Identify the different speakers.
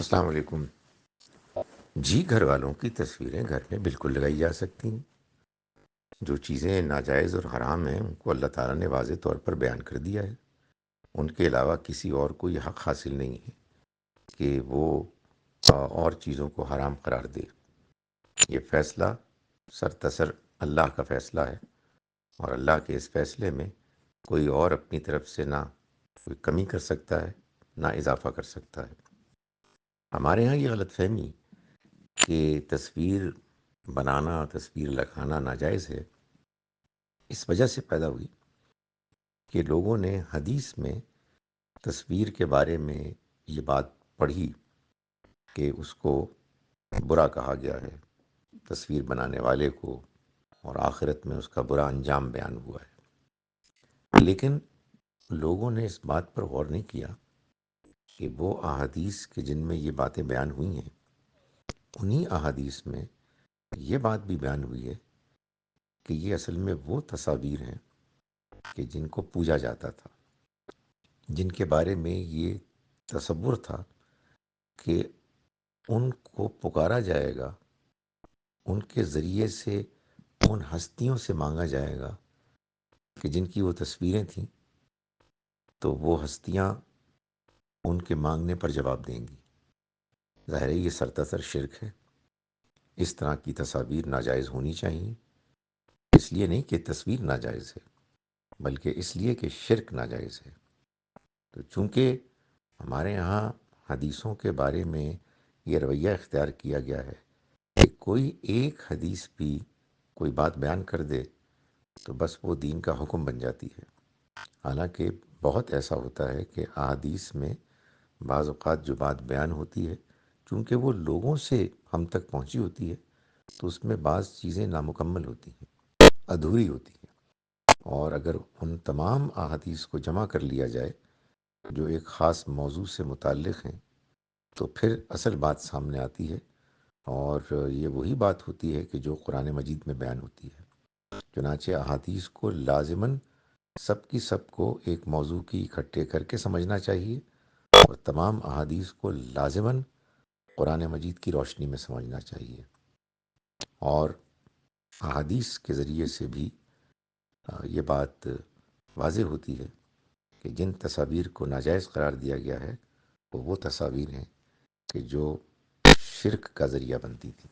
Speaker 1: السلام علیکم جی۔ گھر والوں کی تصویریں گھر میں بالکل لگائی جا سکتی ہیں۔ جو چیزیں ناجائز اور حرام ہیں ان کو اللہ تعالیٰ نے واضح طور پر بیان کر دیا ہے۔ ان کے علاوہ کسی اور کو یہ حق حاصل نہیں ہے کہ وہ اور چیزوں کو حرام قرار دے۔ یہ فیصلہ سرتسر اللہ کا فیصلہ ہے، اور اللہ کے اس فیصلے میں کوئی اور اپنی طرف سے نہ کوئی کمی کر سکتا ہے نہ اضافہ کر سکتا ہے۔ ہمارے ہاں یہ غلط فہمی کہ تصویر بنانا، تصویر لگانا ناجائز ہے، اس وجہ سے پیدا ہوئی کہ لوگوں نے حدیث میں تصویر کے بارے میں یہ بات پڑھی کہ اس کو برا کہا گیا ہے، تصویر بنانے والے کو، اور آخرت میں اس کا برا انجام بیان ہوا ہے۔ لیکن لوگوں نے اس بات پر غور نہیں کیا کہ وہ احادیث کے جن میں یہ باتیں بیان ہوئی ہیں، انہی احادیث میں یہ بات بھی بیان ہوئی ہے کہ یہ اصل میں وہ تصاویر ہیں کہ جن کو پوجا جاتا تھا، جن کے بارے میں یہ تصور تھا کہ ان کو پکارا جائے گا، ان کے ذریعے سے ان ہستیوں سے مانگا جائے گا کہ جن کی وہ تصویریں تھیں، تو وہ ہستیاں ان کے مانگنے پر جواب دیں گی۔ ظاہر ہے یہ سرتسر شرک ہے۔ اس طرح کی تصاویر ناجائز ہونی چاہیے، اس لیے نہیں کہ تصویر ناجائز ہے، بلکہ اس لیے کہ شرک ناجائز ہے۔ تو چونکہ ہمارے یہاں حدیثوں کے بارے میں یہ رویہ اختیار کیا گیا ہے کہ کوئی ایک حدیث بھی کوئی بات بیان کر دے تو بس وہ دین کا حکم بن جاتی ہے، حالانکہ بہت ایسا ہوتا ہے کہ احادیث میں بعض اوقات جو بات بیان ہوتی ہے، چونکہ وہ لوگوں سے ہم تک پہنچی ہوتی ہے، تو اس میں بعض چیزیں نامکمل ہوتی ہیں، ادھوری ہوتی ہیں۔ اور اگر ان تمام احادیث کو جمع کر لیا جائے جو ایک خاص موضوع سے متعلق ہیں، تو پھر اصل بات سامنے آتی ہے، اور یہ وہی بات ہوتی ہے کہ جو قرآن مجید میں بیان ہوتی ہے۔ چنانچہ احادیث کو لازماً سب کی سب کو ایک موضوع کی اکٹھے کر کے سمجھنا چاہیے، اور تمام احادیث کو لازماً قرآن مجید کی روشنی میں سمجھنا چاہیے۔ اور احادیث کے ذریعے سے بھی یہ بات واضح ہوتی ہے کہ جن تصاویر کو ناجائز قرار دیا گیا ہے وہ تصاویر ہیں کہ جو شرک کا ذریعہ بنتی تھی۔